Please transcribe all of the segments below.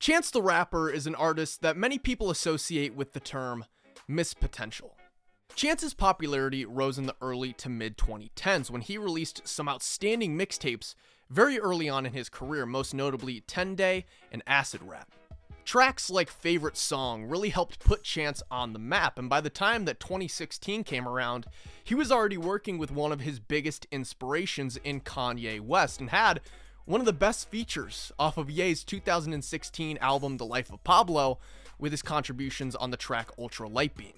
Chance the Rapper is an artist that many people associate with the term missed potential. Chance's popularity rose in the early to mid 2010s when he released some outstanding mixtapes very early on in his career, most notably 10 Day and Acid Rap. Tracks like Favorite Song really helped put Chance on the map, and by the time that 2016 came around, he was already working with one of his biggest inspirations in Kanye West and had one of the best features off of Ye's 2016 album The Life of Pablo with his contributions on the track Ultra Lightbeam.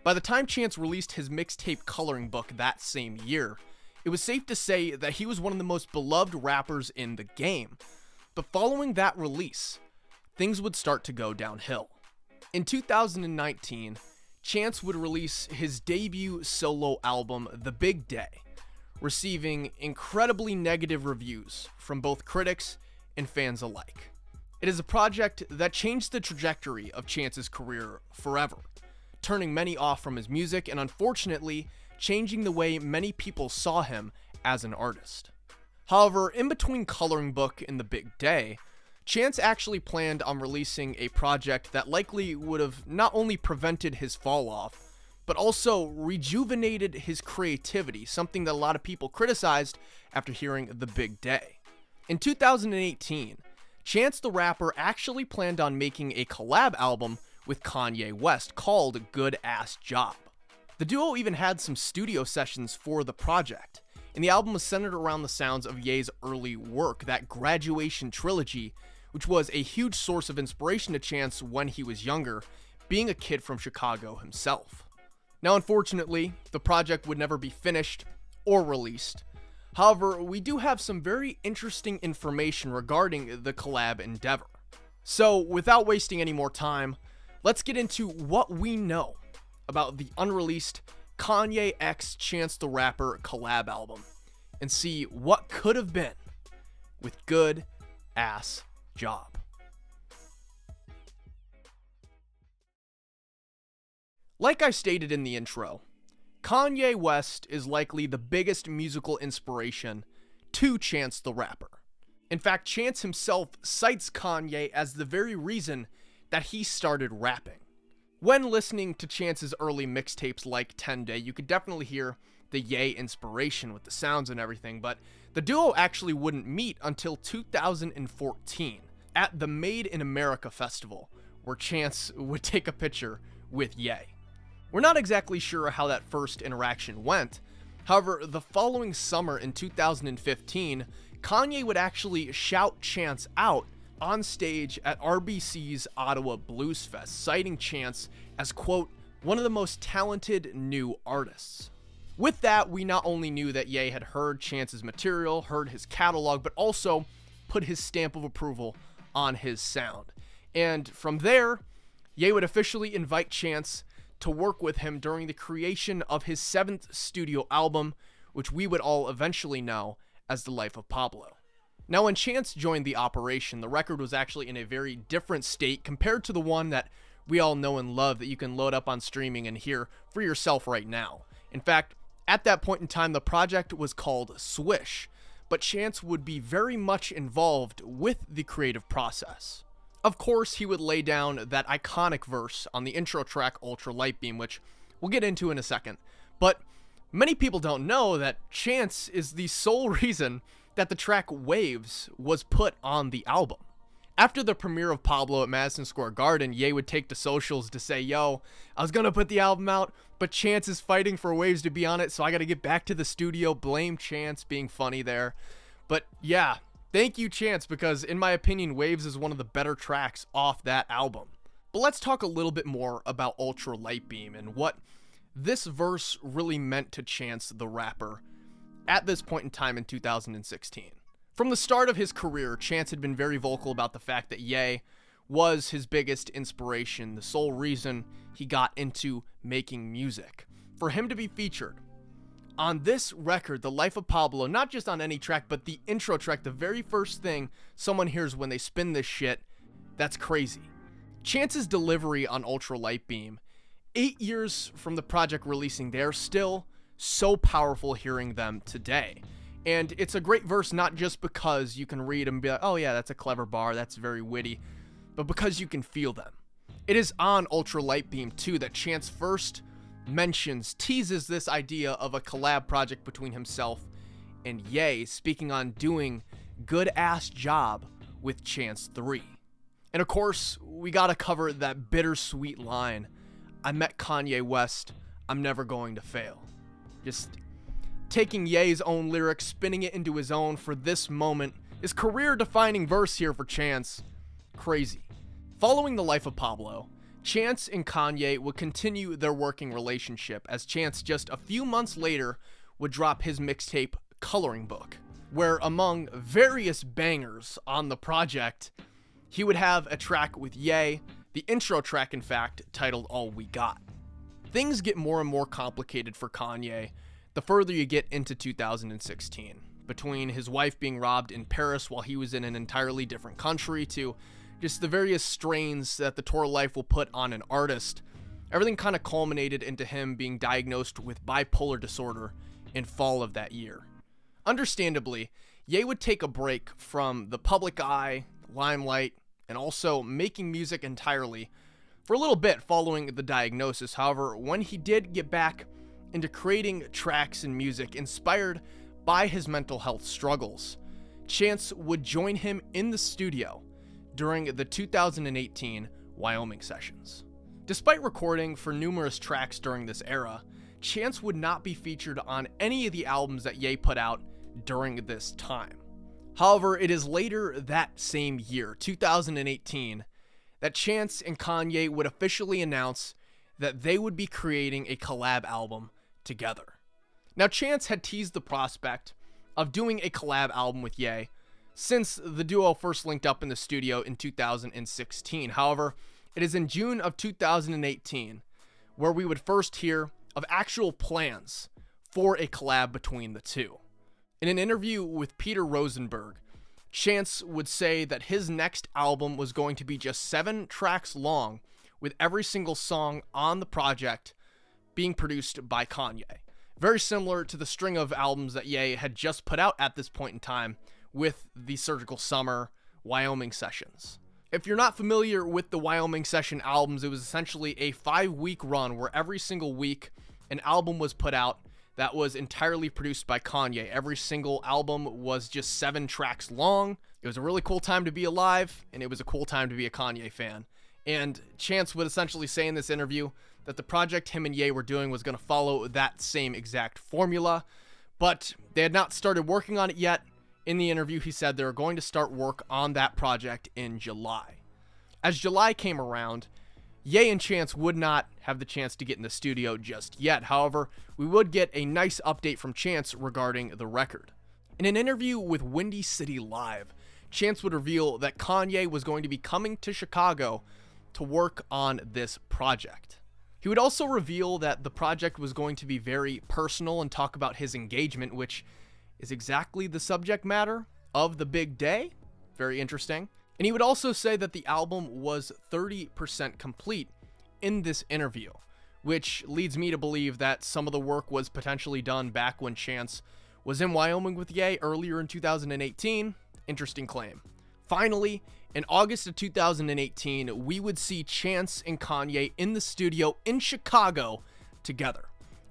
By the time Chance released his mixtape Coloring Book that same year, it was safe to say that he was one of the most beloved rappers in the game. But following that release, things would start to go downhill. In 2019, Chance would release his debut solo album, The Big Day, receiving incredibly negative reviews from both critics and fans alike. It is a project that changed the trajectory of Chance's career forever, turning many off from his music and unfortunately changing the way many people saw him as an artist. However, in between Coloring Book and The Big Day, Chance actually planned on releasing a project that likely would have not only prevented his fall off, but also rejuvenated his creativity, something that a lot of people criticized after hearing The Big Day. In 2018, Chance the Rapper actually planned on making a collab album with Kanye West called Good Ass Job. The duo even had some studio sessions for the project, and the album was centered around the sounds of Ye's early work, that Graduation trilogy, which was a huge source of inspiration to Chance when he was younger, being a kid from Chicago himself. Now, unfortunately, the project would never be finished or released. However, we do have some very interesting information regarding the collab endeavor. So, without wasting any more time, let's get into what we know about the unreleased Kanye x Chance the Rapper collab album and see what could have been with Good Ass Job. Like I stated in the intro, Kanye West is likely the biggest musical inspiration to Chance the Rapper. In fact, Chance himself cites Kanye as the very reason that he started rapping. When listening to Chance's early mixtapes like 10 Day, you could definitely hear the Ye inspiration with the sounds and everything, but the duo actually wouldn't meet until 2014 at the Made in America festival, where Chance would take a picture with Ye. We're not exactly sure how that first interaction went. However, the following summer in 2015, Kanye would actually shout Chance out on stage at RBC's Ottawa Blues Fest, citing Chance as, quote, one of the most talented new artists. With that, we not only knew that Ye had heard Chance's material, heard his catalog, but also put his stamp of approval on his sound. And from there, Ye would officially invite Chance to work with him during the creation of his 7th studio album, which we would all eventually know as The Life of Pablo. Now, when Chance joined the operation, the record was actually in a very different state compared to the one that we all know and love that you can load up on streaming and hear for yourself right now. In fact, at that point in time, the project was called Swish, but Chance would be very much involved with the creative process. Of course, he would lay down that iconic verse on the intro track Ultra Lightbeam, which we'll get into in a second. But many people don't know that Chance is the sole reason that the track Waves was put on the album. After the premiere of Pablo at Madison Square Garden, Ye would take to socials to say, yo, I was gonna put the album out, but Chance is fighting for Waves to be on it, so I gotta get back to the studio, blame Chance, being funny there. But yeah, thank you, Chance, because in my opinion, Waves is one of the better tracks off that album. But let's talk a little bit more about Ultra Lightbeam and what this verse really meant to Chance the Rapper at this point in time in 2016. From the start of his career, Chance had been very vocal about the fact that Ye was his biggest inspiration, the sole reason he got into making music. For him to be featured on this record, The Life of Pablo, not just on any track, but the intro track, the very first thing someone hears when they spin this shit, that's crazy. Chance's delivery on Ultra Lightbeam, 8 years from the project releasing, they're still so powerful hearing them today. And it's a great verse, not just because you can read and be like, oh yeah, that's a clever bar, that's very witty, but because you can feel them. It is on Ultra Lightbeam too that Chance first teases this idea of a collab project between himself and Ye, speaking on doing good ass job with Chance 3. And of course, we gotta cover that bittersweet line, I met Kanye West, I'm never going to fail. Just taking Ye's own lyrics, spinning it into his own for this moment, his career-defining verse here for Chance. Crazy. Following the life of Pablo, Chance and Kanye would continue their working relationship, as Chance just a few months later would drop his mixtape Coloring Book, where among various bangers on the project, he would have a track with Ye, the intro track in fact, titled All We Got. Things get more and more complicated for Kanye the further you get into 2016, between his wife being robbed in Paris while he was in an entirely different country to just the various strains that the tour life will put on an artist. Everything kind of culminated into him being diagnosed with bipolar disorder in fall of that year. Understandably, Ye would take a break from the public eye, limelight, and also making music entirely for a little bit following the diagnosis. However, when he did get back into creating tracks and music inspired by his mental health struggles, Chance would join him in the studio during the 2018 Wyoming sessions. Despite recording for numerous tracks during this era, Chance would not be featured on any of the albums that Ye put out during this time. However, it is later that same year, 2018, that Chance and Kanye would officially announce that they would be creating a collab album together. Now, Chance had teased the prospect of doing a collab album with Ye since the duo first linked up in the studio in 2016. However, it is in June of 2018 where we would first hear of actual plans for a collab between the two. In an interview with Peter Rosenberg, Chance would say that his next album was going to be just 7 tracks long, with every single song on the project being produced by Kanye. Very similar to the string of albums that Ye had just put out at this point in time with the Surgical Summer Wyoming sessions. If you're not familiar with the Wyoming session albums, it was essentially a 5-week run where every single week an album was put out that was entirely produced by Kanye. Every single album was just 7 tracks long. It was a really cool time to be alive, and it was a cool time to be a Kanye fan. And Chance would essentially say in this interview that the project him and Ye were doing was going to follow that same exact formula, but they had not started working on it yet. In the interview, he said they were going to start work on that project in July. As July came around, Ye and Chance would not have the chance to get in the studio just yet. However, we would get a nice update from Chance regarding the record. In an interview with Windy City Live, Chance would reveal that Kanye was going to be coming to Chicago to work on this project. He would also reveal that the project was going to be very personal and talk about his engagement, which is exactly the subject matter of the big day. Very interesting. And he would also say that the album was 30% complete in this interview, which leads me to believe that some of the work was potentially done back when Chance was in Wyoming with Ye earlier in 2018. Interesting claim. Finally, in August of 2018, we would see Chance and Kanye in the studio in Chicago together.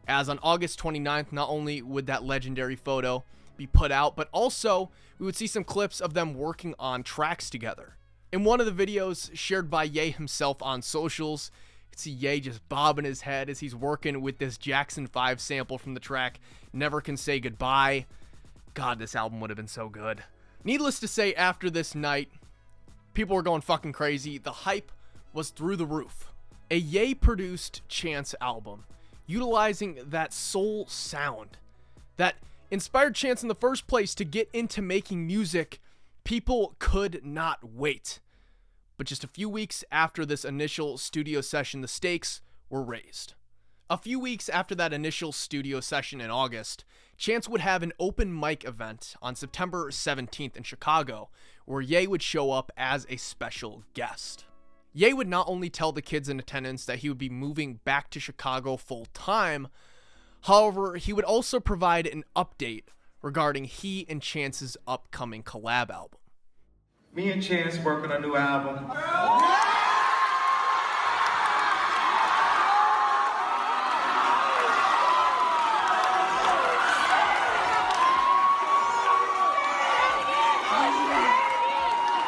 As on August 29th, not only would that legendary photo be put out, but also we would see some clips of them working on tracks together. In one of the videos shared by Ye himself on socials, you can see Ye just bobbing his head as he's working with this Jackson 5 sample from the track Never Can Say Goodbye. God, this album would have been so good. Needless to say, after this night, people were going fucking crazy. The hype was through the roof. A Ye-produced Chance album, utilizing that soul sound that inspired Chance in the first place to get into making music. People could not wait. But just a few weeks after this initial studio session, the stakes were raised. A few weeks after that initial studio session in August, Chance would have an open mic event on September 17th in Chicago, where Ye would show up as a special guest. Ye would not only tell the kids in attendance that he would be moving back to Chicago full time, however, he would also provide an update regarding he and Chance's upcoming collab album. Me and Chance working on a new album.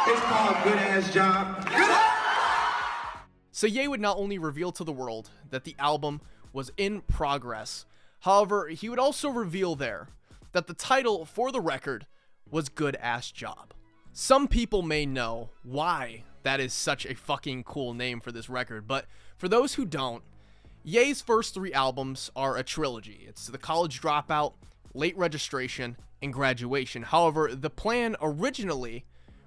It's called Good Ass Job. So Ye would not only reveal to the world that the album was in progress, however, he would also reveal there that the title for the record was Good Ass Job. Some people may know why that is such a fucking cool name for this record, but for those who don't, Ye's first 3 albums are a trilogy. It's The College Dropout, Late Registration, and Graduation. However, the plan originally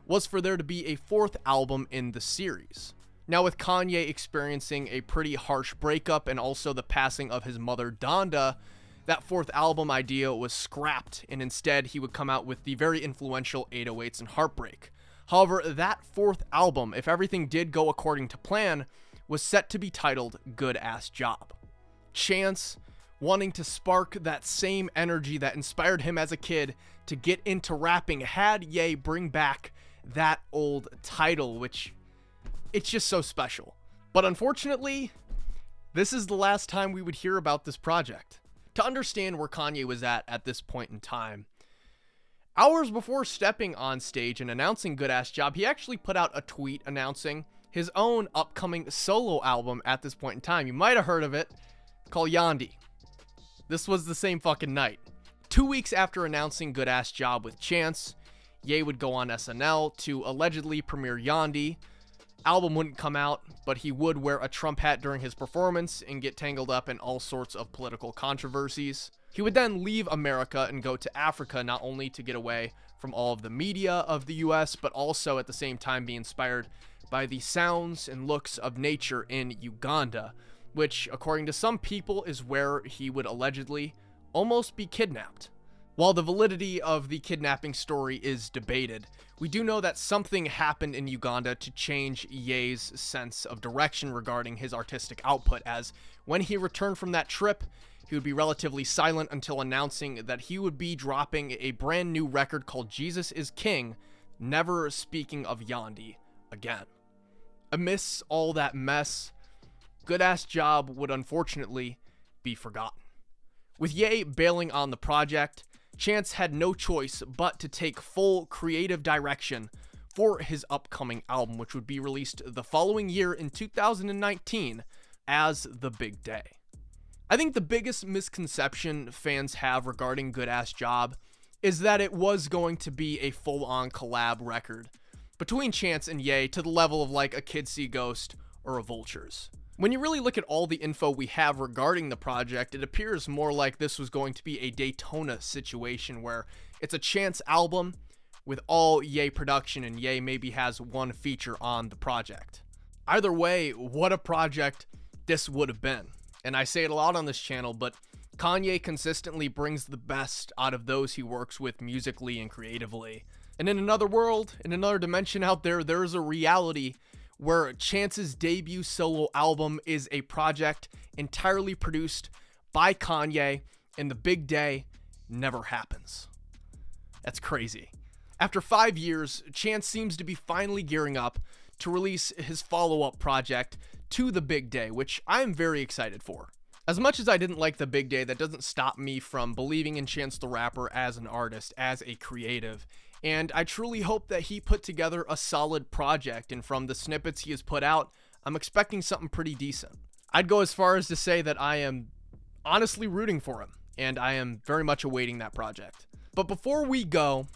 was for there to be a 4th album in the series. Now, with Kanye experiencing a pretty harsh breakup and also the passing of his mother, Donda, that 4th album idea was scrapped, and instead he would come out with the very influential 808s and Heartbreak. However, that 4th album, if everything did go according to plan, was set to be titled Good Ass Job. Chance, wanting to spark that same energy that inspired him as a kid to get into rapping, had Ye bring back that old title, which it's just so special. But unfortunately, this is the last time we would hear about this project. To understand where Kanye was at this point in time, hours before stepping on stage and announcing Good Ass Job, he actually put out a tweet announcing his own upcoming solo album at this point in time. You might have heard of it, called Yandhi. This was the same fucking night. 2 weeks after announcing Good Ass Job with Chance, Ye would go on SNL to allegedly premiere Yandhi. Album wouldn't come out, but he would wear a Trump hat during his performance and get tangled up in all sorts of political controversies. He would then leave America and go to Africa, not only to get away from all of the media of the US, but also at the same time be inspired by the sounds and looks of nature in Uganda, which, according to some people, is where he would allegedly almost be kidnapped. While the validity of the kidnapping story is debated, we do know that something happened in Uganda to change Ye's sense of direction regarding his artistic output, as when he returned from that trip, he would be relatively silent until announcing that he would be dropping a brand new record called Jesus is King, never speaking of Yandhi again. Amidst all that mess, Good Ass Job would unfortunately be forgotten. With Ye bailing on the project, Chance had no choice but to take full creative direction for his upcoming album, which would be released the following year in 2019 as The Big Day. I think the biggest misconception fans have regarding Good Ass Job is that it was going to be a full-on collab record between Chance and Ye, to the level of like a Kids See Ghost or a Vultures. When you really look at all the info we have regarding the project, it appears more like this was going to be a Daytona situation where it's a Chance album with all Ye production and Ye maybe has one feature on the project. Either way, what a project this would have been. And I say it a lot on this channel, but Kanye consistently brings the best out of those he works with musically and creatively. And in another world, in another dimension out there, there is a reality where Chance's debut solo album is a project entirely produced by Kanye, and The Big Day never happens. That's crazy. After 5 years, Chance seems to be finally gearing up to release his follow-up project to The Big Day, which I'm very excited for. As much as I didn't like The Big Day, that doesn't stop me from believing in Chance the Rapper as an artist, as a creative. And I truly hope that he put together a solid project, and from the snippets he has put out, I'm expecting something pretty decent. I'd go as far as to say that I am honestly rooting for him, and I am very much awaiting that project. But before we go,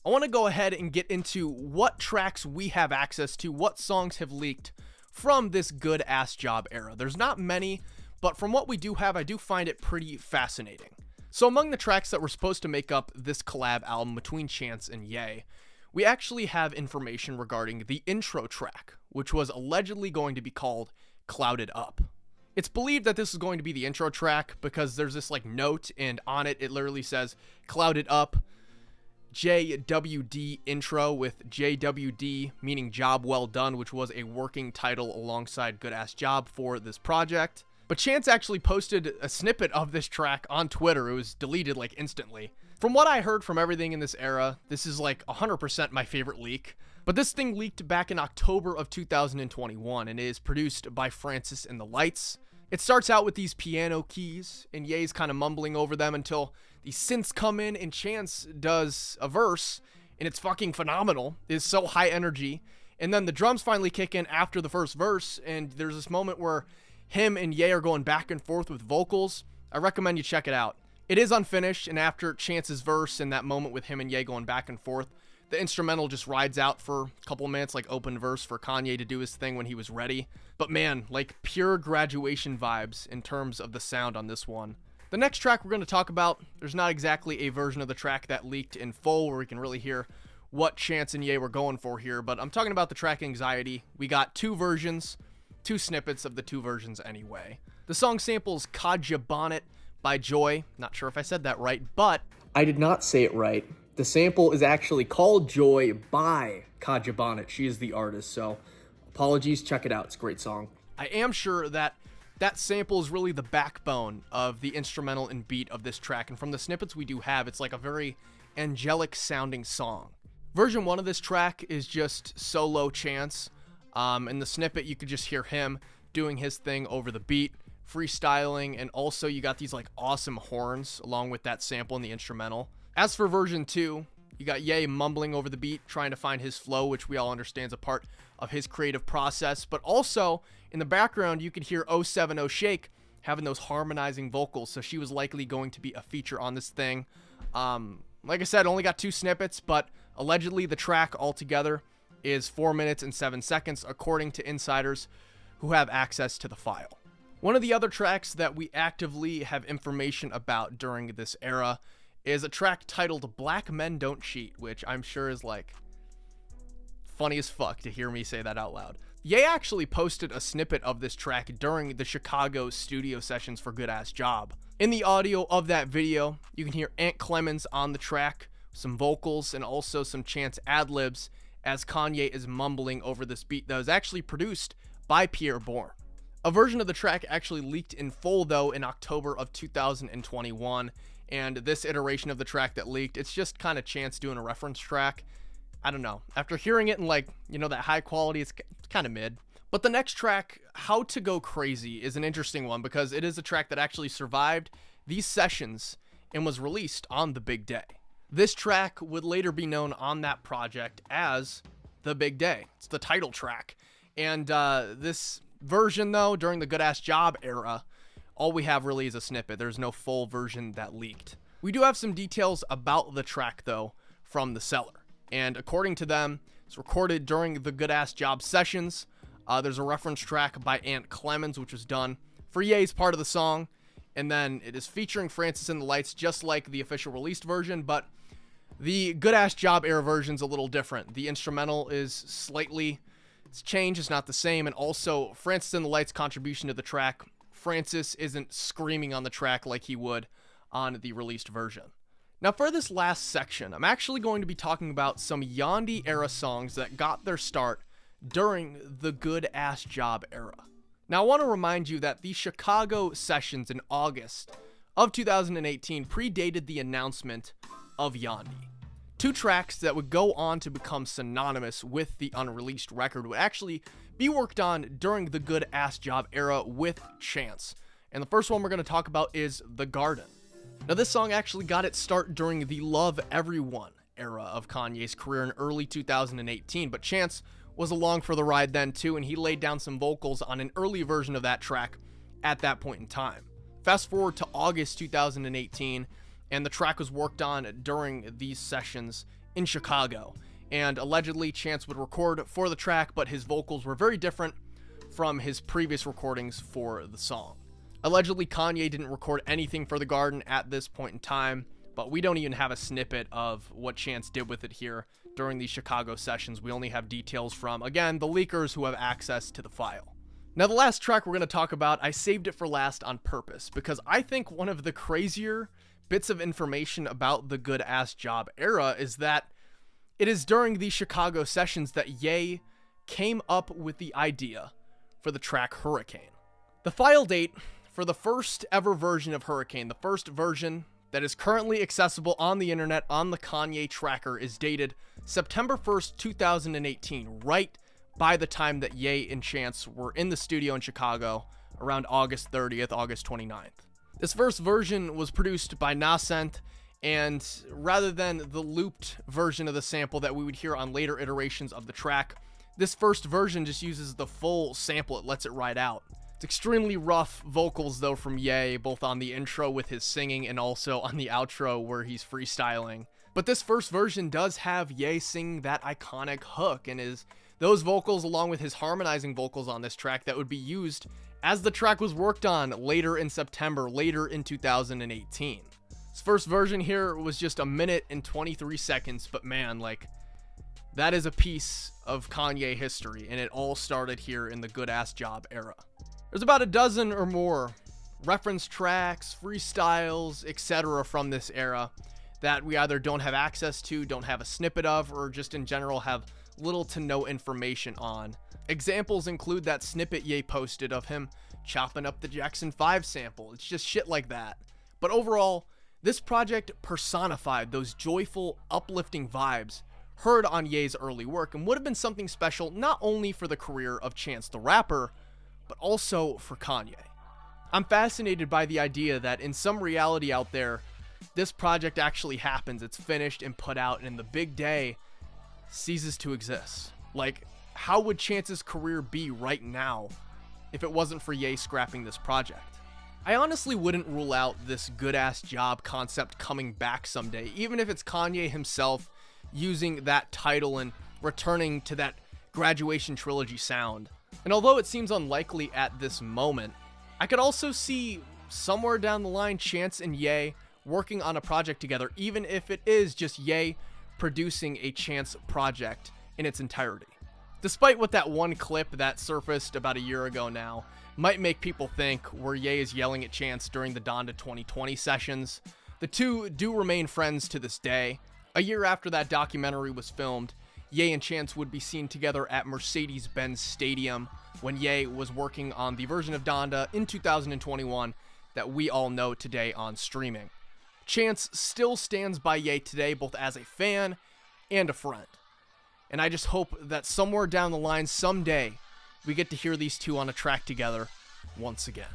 I want to go ahead and get into what tracks we have access to, what songs have leaked from this Good Ass Job era. There's not many, but from what we do have, I do find it pretty fascinating. So among the tracks that were supposed to make up this collab album between Chance and Ye, we actually have information regarding the intro track, which was allegedly going to be called Clouded Up. It's believed that this is going to be the intro track because there's this like note, and on it literally says Clouded Up, JWD intro, with JWD meaning Job Well Done, which was a working title alongside Good Ass Job for this project. But Chance actually posted a snippet of this track on Twitter. It was deleted like instantly. From what I heard from everything in this era, this is like 100% my favorite leak. But this thing leaked back in October of 2021 and is produced by Francis and the Lights. It starts out with these piano keys, and Ye's kind of mumbling over them until the synths come in and Chance does a verse, and it's fucking phenomenal. It's so high energy. And then the drums finally kick in after the first verse, and there's this moment where him and Ye are going back and forth with vocals. I recommend you check it out. It is unfinished, and after Chance's verse and that moment with him and Ye going back and forth, the instrumental just rides out for a couple minutes, like open verse for Kanye to do his thing when he was ready. But man, like pure graduation vibes in terms of the sound on this one. The next track we're going to talk about, there's not exactly a version of the track that leaked in full where we can really hear what Chance and Ye were going for here, but I'm talking about the track Anxiety. We got two versions, two snippets of the two versions anyway. The song samples Kaja Bonnet by Joy. Not sure if I said that right, but I did not say it right. The sample is actually called Joy by Kaja Bonnet. She is the artist, so apologies, check it out. It's a great song. I am sure that that sample is really the backbone of the instrumental and beat of this track, and from the snippets we do have, it's like a very angelic sounding song. Version 1 of this track is just solo Chance. In the snippet, you could just hear him doing his thing over the beat, freestyling, and also you got these like awesome horns along with that sample in the instrumental. As for version 2, you got Ye mumbling over the beat, trying to find his flow, which we all understand is a part of his creative process. But also, in the background, you could hear 070 Shake having those harmonizing vocals, so she was likely going to be a feature on this thing. Like I said, only got two snippets, but allegedly the track altogether is 4 minutes and 7 seconds, according to insiders who have access to the file. One of the other tracks that we actively have information about during this era is a track titled Black Men Don't Cheat, which I'm sure is like funny as fuck to hear me say that out loud. Ye actually posted a snippet of this track during the Chicago studio sessions for Good Ass Job. In the audio of that video, you can hear Ant Clemens on the track, some vocals, and also some Chance ad-libs as Kanye is mumbling over this beat that was actually produced by Pierre Bourne. A version of the track actually leaked in full though in October of 2021, and this iteration of the track that leaked, it's just kind of Chance doing a reference track. I don't know. After hearing it in like, that high quality, it's kind of mid. But the next track, How to Go Crazy, is an interesting one because it is a track that actually survived these sessions and was released on the big day. This track would later be known on that project as The Big Day. It's the title track. And this version though, during the Good Ass Job era, all we have really is a snippet. There's no full version that leaked. We do have some details about the track though from The Cellar. And according to them, it's recorded during the Good Ass Job sessions. There's a reference track by Ant Clemens, which was done for Ye's part of the song. And then it is featuring Francis and the Lights, just like the official released version, but the Good Ass Job era version's a little different. The instrumental is it's changed, it's not the same, and also Francis and the Lights' contribution to the track, Francis isn't screaming on the track like he would on the released version. Now for this last section, I'm actually going to be talking about some Yandhi era songs that got their start during the Good Ass Job era. Now I want to remind you that the Chicago sessions in August of 2018 predated the announcement of Yandhi. Two tracks that would go on to become synonymous with the unreleased record would actually be worked on during the Good Ass Job era with Chance. And the first one we're going to talk about is The Garden. Now this song actually got its start during the Love Everyone era of Kanye's career in early 2018, but Chance was along for the ride then too, and he laid down some vocals on an early version of that track at that point in time. Fast forward to August 2018, and the track was worked on during these sessions in Chicago. And allegedly, Chance would record for the track, but his vocals were very different from his previous recordings for the song. Allegedly, Kanye didn't record anything for The Garden at this point in time, but we don't even have a snippet of what Chance did with it here during these Chicago sessions. We only have details from, again, the leakers who have access to the file. Now, the last track we're going to talk about, I saved it for last on purpose, because I think one of the crazier bits of information about the Good Ass Job era is that it is during the Chicago sessions that Ye came up with the idea for the track Hurricane. The file date for the first ever version of Hurricane, the first version that is currently accessible on the internet on the Kanye tracker is dated September 1st, 2018, right by the time that Ye and Chance were in the studio in Chicago around August 30th, August 29th. This first version was produced by Nascent, and rather than the looped version of the sample that we would hear on later iterations of the track, this first version just uses the full sample. It lets it ride out. It's extremely rough vocals though from Ye, both on the intro with his singing and also on the outro where he's freestyling. But this first version does have Ye singing that iconic hook, and is those vocals along with his harmonizing vocals on this track that would be used as the track was worked on later in September, later in 2018. This first version here was just 1 minute and 23 seconds, but man, like, that is a piece of Kanye history, and it all started here in the Good Ass Job era. There's about a dozen or more reference tracks, freestyles, etc. from this era that we either don't have access to, don't have a snippet of, or just in general have little to no information on. Examples include that snippet Ye posted of him chopping up the Jackson 5 sample. It's just shit like that. But overall, this project personified those joyful, uplifting vibes heard on Ye's early work, and would have been something special not only for the career of Chance the Rapper, but also for Kanye. I'm fascinated by the idea that in some reality out there, this project actually happens, it's finished and put out, and the big day ceases to exist. Like, how would Chance's career be right now if it wasn't for Ye scrapping this project? I honestly wouldn't rule out this Good Ass Job concept coming back someday, even if it's Kanye himself using that title and returning to that Graduation Trilogy sound. And although it seems unlikely at this moment, I could also see somewhere down the line Chance and Ye working on a project together, even if it is just Ye producing a Chance project in its entirety. Despite what that one clip that surfaced about a year ago now might make people think, where Ye is yelling at Chance during the Donda 2020 sessions, the two do remain friends to this day. A year after that documentary was filmed, Ye and Chance would be seen together at Mercedes-Benz Stadium when Ye was working on the version of Donda in 2021 that we all know today on streaming. Chance still stands by Ye today, both as a fan and a friend. And I just hope that somewhere down the line, someday, we get to hear these two on a track together once again.